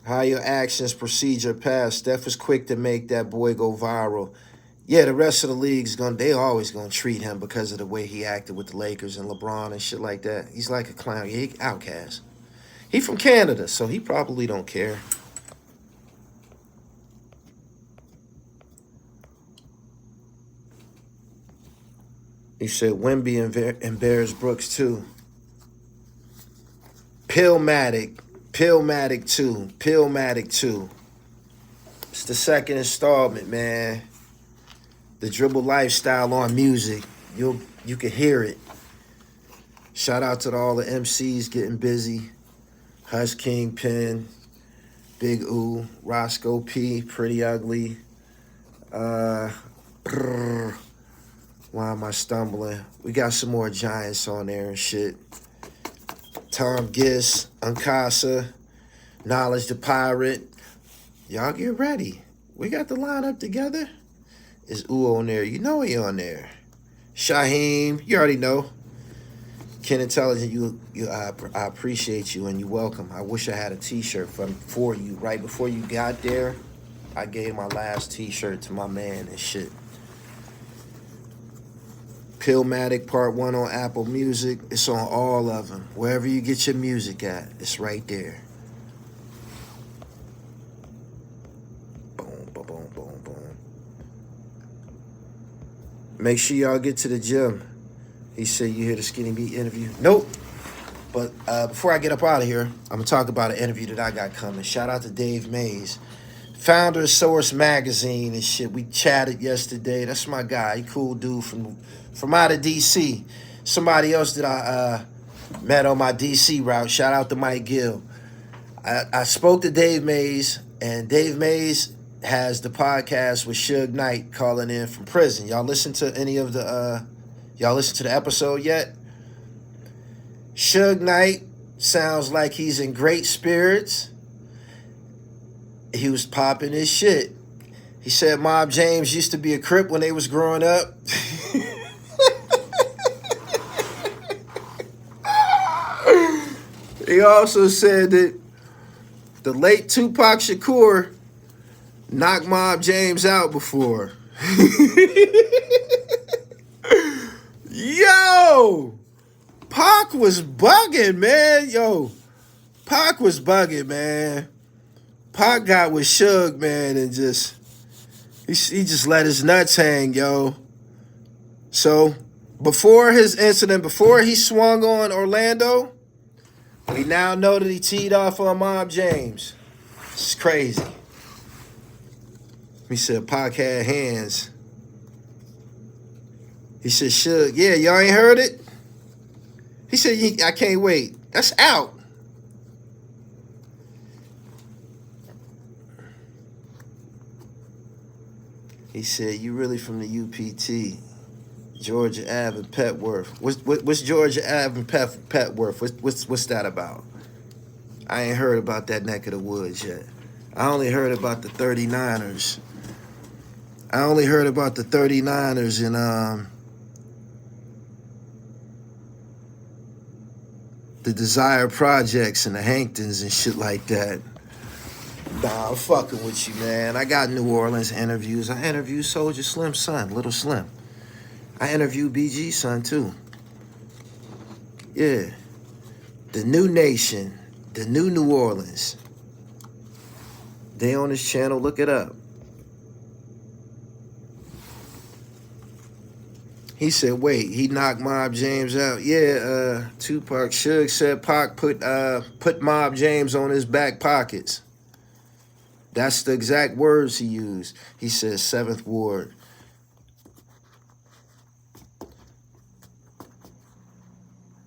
How your actions precede your past. Steph is quick to make that boy go viral. Yeah, the rest of the league's they always gonna treat him because of the way he acted with the Lakers and LeBron and shit like that. He's like a clown. He outcast. He from Canada, so he probably don't care. He said Wemby embarrassed Brooks too. Pillmatic 2. It's the second installment, man. The dribble lifestyle on music. You can hear it. Shout out to all the MCs getting busy. Hush Kingpin, Big Oo, Roscoe P, Pretty Ugly. Why am I stumbling? We got some more giants on there and shit. Tom Giss, Unkasa, Knowledge the Pirate. Y'all get ready. We got the lineup together. Is Ooh on there? You know he on there. Shyheim, you already know. Ken Intelligent, I appreciate you and you're welcome. I wish I had a t-shirt for you. Right before you got there, I gave my last t-shirt to my man and shit. Pillmatic Part 1 on Apple Music. It's on all of them. Wherever you get your music at, it's right there. Boom, boom, boom, boom, boom. Make sure y'all get to the gym. He said you hear the Skinny Beat interview. Nope. But before I get up out of here, I'm going to talk about an interview that I got coming. Shout out to Dave Mays, founder of Source Magazine and shit. We chatted yesterday. That's my guy. He cool dude from out of D.C. Somebody else that I met on my D.C. route. Shout out to Mike Gill. I spoke to Dave Mays, and Dave Mays has the podcast with Suge Knight calling in from prison. Y'all listen to any of the... y'all listen to the episode yet? Suge Knight sounds like he's in great spirits. He was popping his shit. He said Mob James used to be a Crip when they was growing up. He also said that The late Tupac Shakur knocked Mob James out before. Yo! Pac was bugging, man. Yo, Pac was bugging, man. Pac got with Suge, man, and just he just let his nuts hang, yo. So before his incident, before he swung on Orlando, we now know that he teed off on Mob James. It's crazy. He said Pac had hands. He said, Suge, yeah, y'all ain't heard it? He said, I can't wait. That's out. He said, you really from the UPT, Georgia Ave and Petworth. What's Georgia Ave and Petworth? What's that about? I ain't heard about that neck of the woods yet. I only heard about the 39ers. I only heard about the 39ers and the Desire Projects and the Hanktons and shit like that. Nah, I'm fucking with you, man. I got New Orleans interviews. I interviewed Soulja Slim's son, Little Slim. I interviewed BG's son, too. Yeah. The New Nation, the New New Orleans. They on this channel, look it up. He said, wait, he knocked Mob James out. Yeah, Tupac Suge said Pac put Mob James on his back pockets. That's the exact words he used. He said 7th Ward.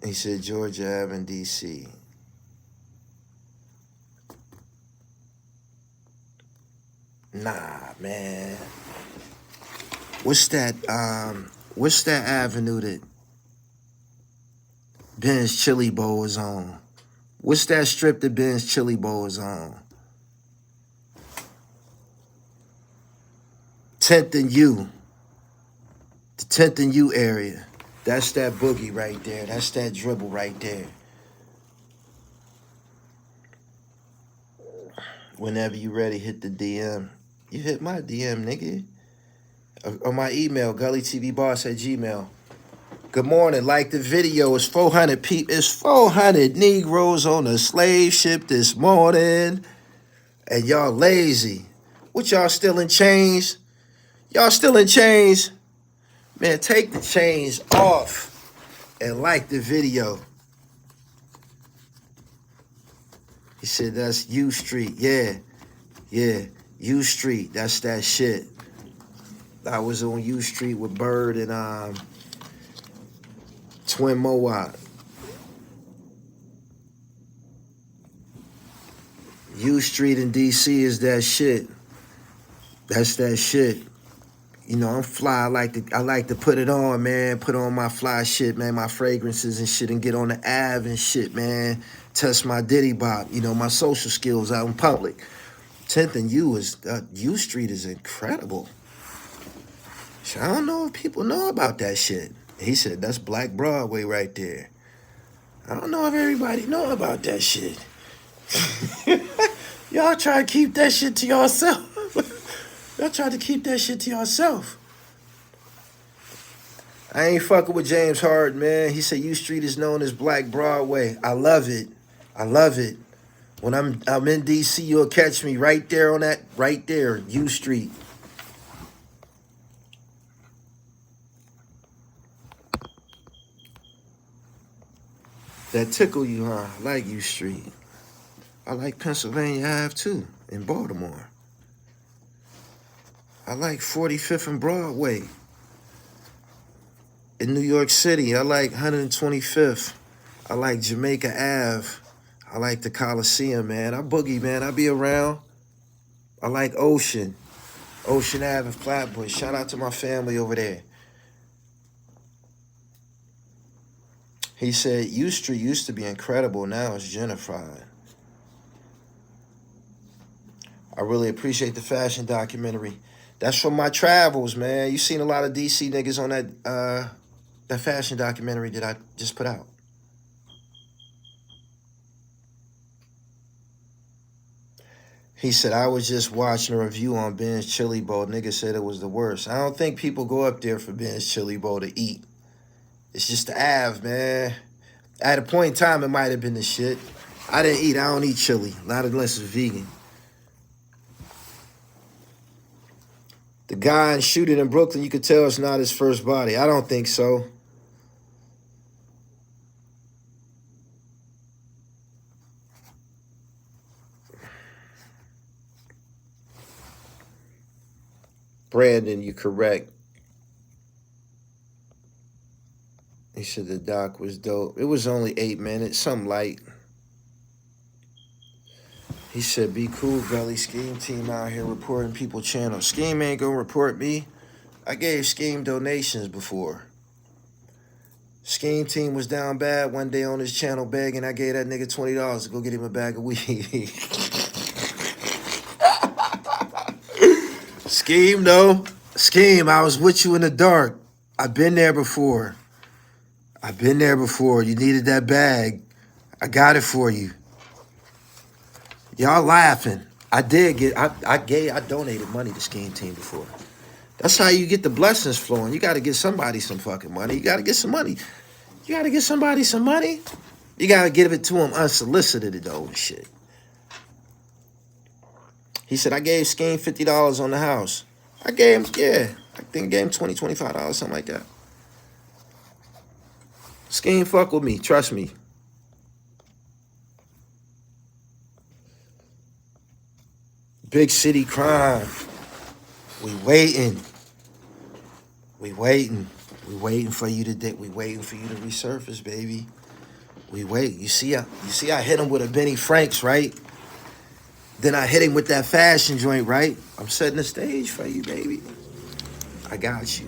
He said Georgia Ave in D.C. Nah, man. What's that avenue that Ben's Chili Bowl is on? What's that strip that Ben's Chili Bowl is on? 10th and U. The 10th and U area. That's that boogie right there. That's that dribble right there. Whenever you ready, hit the DM. You hit my DM, nigga. Or my email, gullytvboss@gmail.com. Good morning. Like the video. It's 400 people. It's 400 Negroes on a slave ship this morning. And y'all lazy. What, y'all still in chains? Y'all still in chains? Man, take the chains off and like the video. He said, that's U Street. Yeah. U Street. That's that shit. I was on U Street with Bird and Twin Mowat. U Street in DC is that shit. That's that shit. You know, I'm fly. I like to put it on, man. Put on my fly shit, man. My fragrances and shit, and get on the Ave and shit, man. Test my Diddy Bop. You know, my social skills out in public. 10th and U Street is incredible. So I don't know if people know about that shit. He said that's Black Broadway right there. I don't know if everybody know about that shit. Y'all try to keep that shit to yourself. Y'all try to keep that shit to yourself. I ain't fucking with James Harden, man. He said U Street is known as Black Broadway. I love it. I love it. When I'm in DC, you'll catch me right there on that, right there, U Street. That tickle you, huh? I like U Street. I like Pennsylvania Ave too, in Baltimore. I like 45th and Broadway. In New York City, I like 125th. I like Jamaica Ave. I like the Coliseum, man. I boogie, man. I be around. I like Ocean. Ocean Ave and Flatbush. Shout out to my family over there. He said, U Street used to be incredible. Now it's gentrified. I really appreciate the fashion documentary. That's from my travels, man. You seen a lot of DC niggas on that fashion documentary that I just put out. He said, I was just watching a review on Ben's Chili Bowl. Nigga said it was the worst. I don't think people go up there for Ben's Chili Bowl to eat. It's just the Av, man. At a point in time, it might have been the shit. I didn't eat. I don't eat chili. Not unless it's vegan. The guy shooting in Brooklyn, you could tell it's not his first body. I don't think so. Brandon, you correct. He said the doc was dope. It was only 8 minutes, something light. He said, be cool, Gully. Scheme team out here reporting people channel. Scheme ain't gonna report me. I gave Scheme donations before. Scheme team was down bad one day on his channel begging. I gave that nigga $20 to go get him a bag of weed. Scheme, though. Scheme, I was with you in the dark. I've been there before. I've been there before. You needed that bag. I got it for you. Y'all laughing. I donated money to Scheme Team before. That's how you get the blessings flowing. You got to get somebody some fucking money. You got to get some money. You got to get somebody some money. You got to give it to them unsolicited, though, and shit. He said, I gave Scheme $50 on the house. I gave him, I think I gave him $20, $25, something like that. Scheme fuck with me, trust me. Big city crime. We waiting. We waiting. We waiting for you to we waiting for you to resurface, baby. We wait. You see I hit him with a Benny Franks, right? Then I hit him with that fashion joint, right? I'm setting the stage for you, baby. I got you.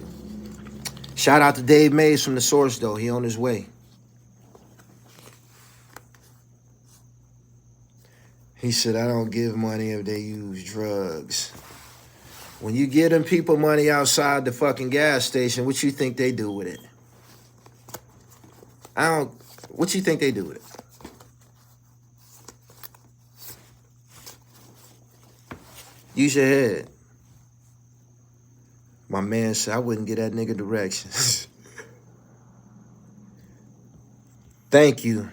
Shout out to Dave Mays from The Source, though. He on his way. He said, I don't give money if they use drugs. When you give them people money outside the fucking gas station, what you think they do with it? What you think they do with it? Use your head. My man said, I wouldn't get that nigga directions. Thank you.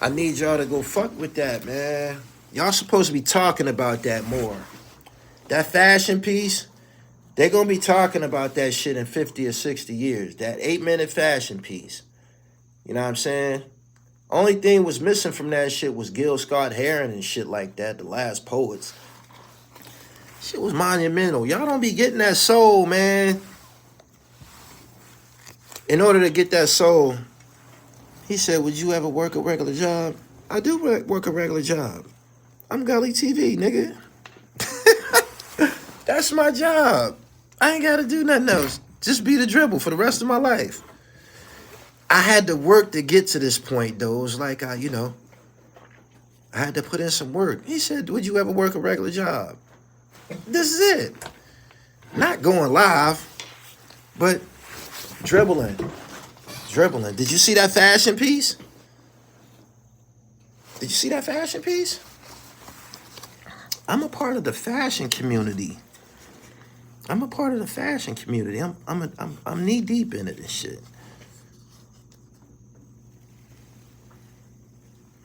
I need y'all to go fuck with that, man. Y'all supposed to be talking about that more. That fashion piece, they're going to be talking about that shit in 50 or 60 years. That 8-minute fashion piece. You know what I'm saying? Only thing was missing from that shit was Gil Scott-Heron and shit like that, the last poets. Shit was monumental. Y'all don't be getting that soul, man. In order to get that soul, he said, would you ever work a regular job? I do work a regular job. I'm Gully TV, nigga. That's my job. I ain't got to do nothing else. Just be the dribble for the rest of my life. I had to work to get to this point, though. It was like, I had to put in some work. He said, would you ever work a regular job? This is it. Not going live, but dribbling. Dribbling. Did you see that fashion piece? Did you see that fashion piece? I'm a part of the fashion community. I'm a part of the fashion community. I'm knee deep in it and shit.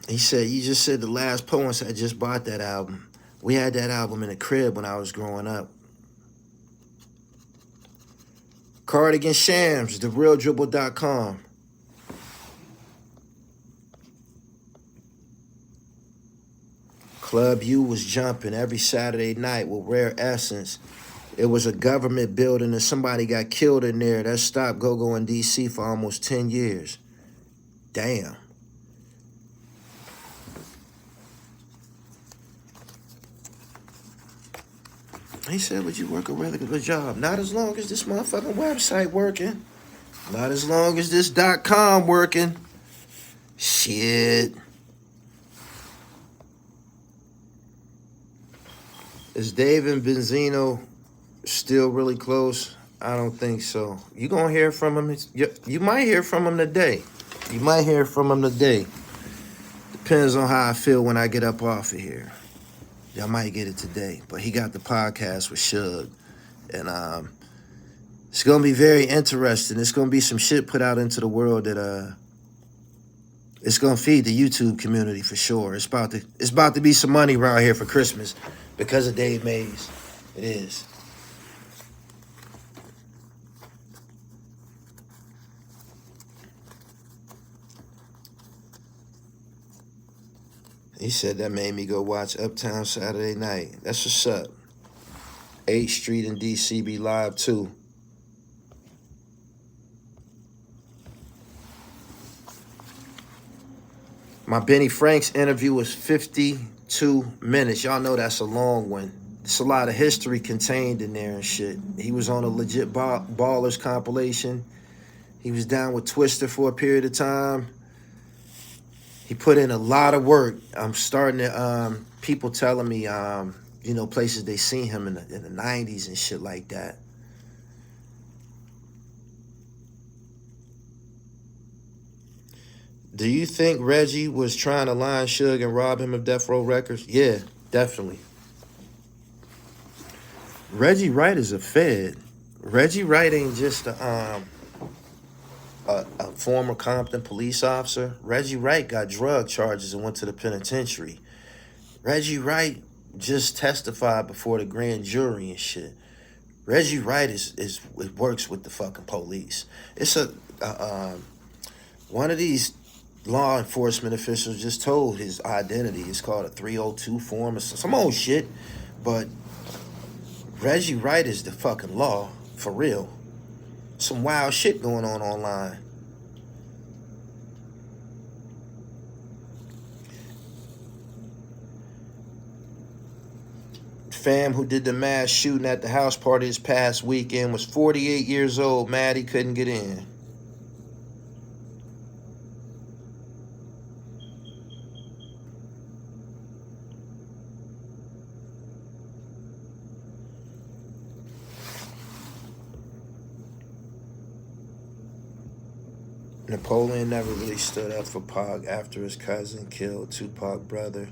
He said, you just said the last poem, so I just bought that album. We had that album in the crib when I was growing up. Cardigan Shams, therealdribble.com. Club U was jumping every Saturday night with Rare Essence. It was a government building and somebody got killed in there. That stopped Go-Go in D.C. for almost 10 years. Damn. He said, would you work a regular job? Not as long as this motherfucking website working. Not as long as this .com working. Shit. Is Dave and Benzino still really close? I don't think so. You gonna hear from him? You might hear from him today. You might hear from him today. Depends on how I feel when I get up off of here. Y'all might get it today. But he got the podcast with Suge. And it's going to be very interesting. It's going to be some shit put out into the world that it's going to feed the YouTube community for sure. It's about to be some money around here for Christmas because of Dave Mays. It is. He said that made me go watch Uptown Saturday Night. That's what's up. 8th Street in DC be live too. My Benny Franks interview was 52 minutes. Y'all know that's a long one. It's a lot of history contained in there and shit. He was on a legit Ballers compilation. He was down with Twister for a period of time. He put in a lot of work. I'm starting to, people telling me, you know, places they seen him in the 90s and shit like that. Do you think Reggie was trying to line Suge and rob him of Death Row Records? Yeah, definitely. Reggie Wright is a Fed. Reggie Wright ain't just a former Compton police officer. Reggie Wright got drug charges and went to the penitentiary. Reggie Wright just testified before the grand jury and shit. Reggie Wright is works with the fucking police. It's one of these law enforcement officials just told his identity. It's called a 302 form or some old shit. But Reggie Wright is the fucking law, for real. Some wild shit going on online. Fam who did the mass shooting at the house party this past weekend was 48 years old, mad he couldn't get in. Napoleon never really stood up for Pac after his cousin killed Tupac brother.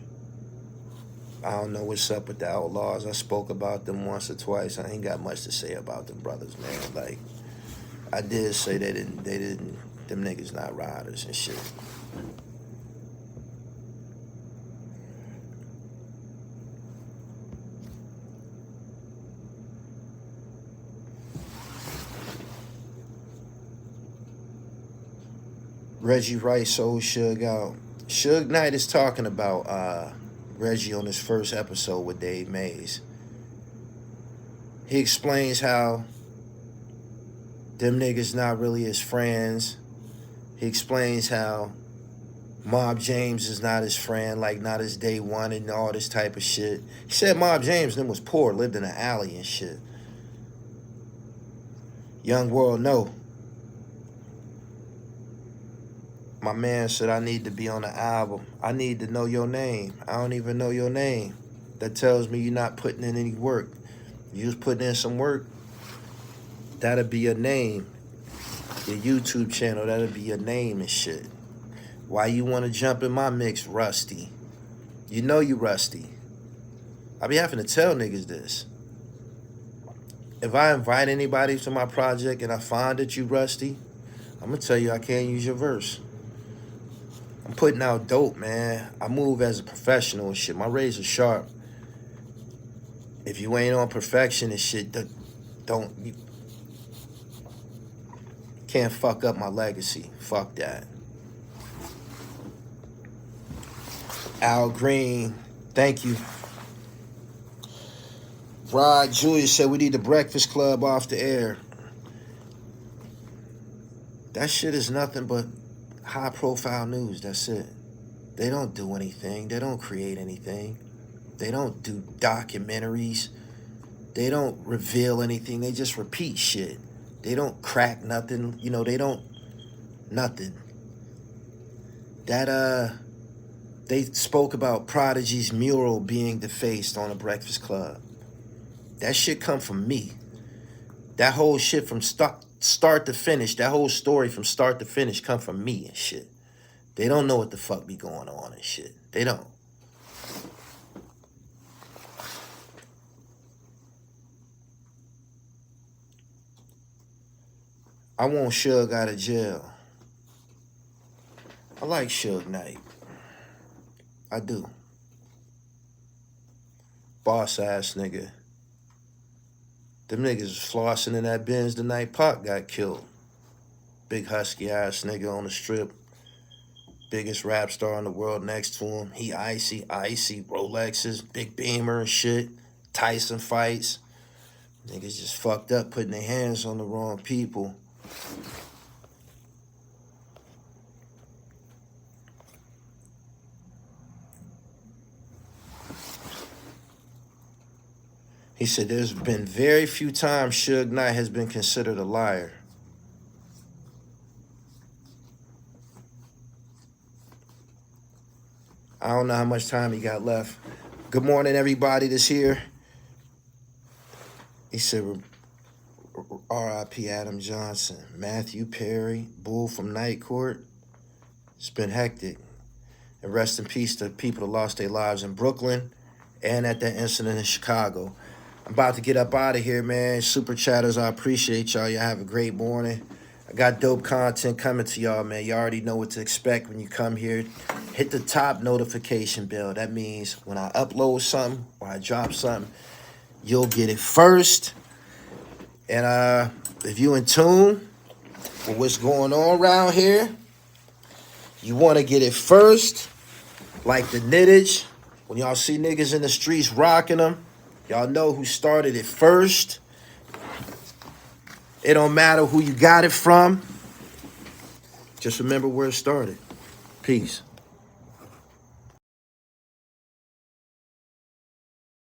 I don't know what's up with the Outlaws. I spoke about them once or twice. I ain't got much to say about them brothers, man. Like, I did say them niggas not riders and shit. Reggie Wright sold Suge out. Suge Knight is talking about Reggie on his first episode with Dave Mays. He explains how them niggas not really his friends. He explains how Mob James is not his friend, like not his day one and all this type of shit. He said Mob James them was poor, lived in an alley and shit. Young world no. My man said, I need to be on the album. I need to know your name. I don't even know your name. That tells me you're not putting in any work. You was putting in some work, that'll be your name. Your YouTube channel, that'll be your name and shit. Why you want to jump in my mix, Rusty? You know you Rusty. I be having to tell niggas this. If I invite anybody to my project and I find that you Rusty, I'm going to tell you I can't use your verse. I'm putting out dope, man. I move as a professional and shit. My razor sharp. If you ain't on perfection and shit, you can't fuck up my legacy. Fuck that. Al Green, thank you. Rod Julia said we need the Breakfast Club off the air. That shit is nothing but high profile news, that's it. They don't do anything. They don't create anything. They don't do documentaries. They don't reveal anything. They just repeat shit. They don't crack nothing. You know, they don't, nothing. That, they spoke about Prodigy's mural being defaced on a Breakfast Club. That shit come from me. That whole shit from start to finish, that whole story from start to finish come from me and shit. They don't know what the fuck be going on and shit. They don't. I want Suge out of jail. I like Suge Knight. I do. Boss ass nigga. Them niggas was flossing in that Benz the night Pac got killed. Big husky ass nigga on the strip. Biggest rap star in the world next to him. He icy, Rolexes, big Beamer and shit. Tyson fights. Niggas just fucked up putting their hands on the wrong people. He said there's been very few times Suge Knight has been considered a liar. I don't know how much time he got left. Good morning, everybody that's here. He said, R.I.P. Adam Johnson, Matthew Perry, Bull from Night Court. It's been hectic. And rest in peace to people that lost their lives in Brooklyn and at that incident in Chicago. I'm about to get up out of here, man. Super chatters, I appreciate y'all. Y'all have a great morning. I got dope content coming to y'all, man. You already know what to expect when you come here. Hit the top notification bell. That means when I upload something or I drop something, you'll get it first. And if you in tune with what's going on around here, you want to get it first, like the knittage. When y'all see niggas in the streets rocking them, y'all know who started it first. It don't matter who you got it from. Just remember where it started. Peace.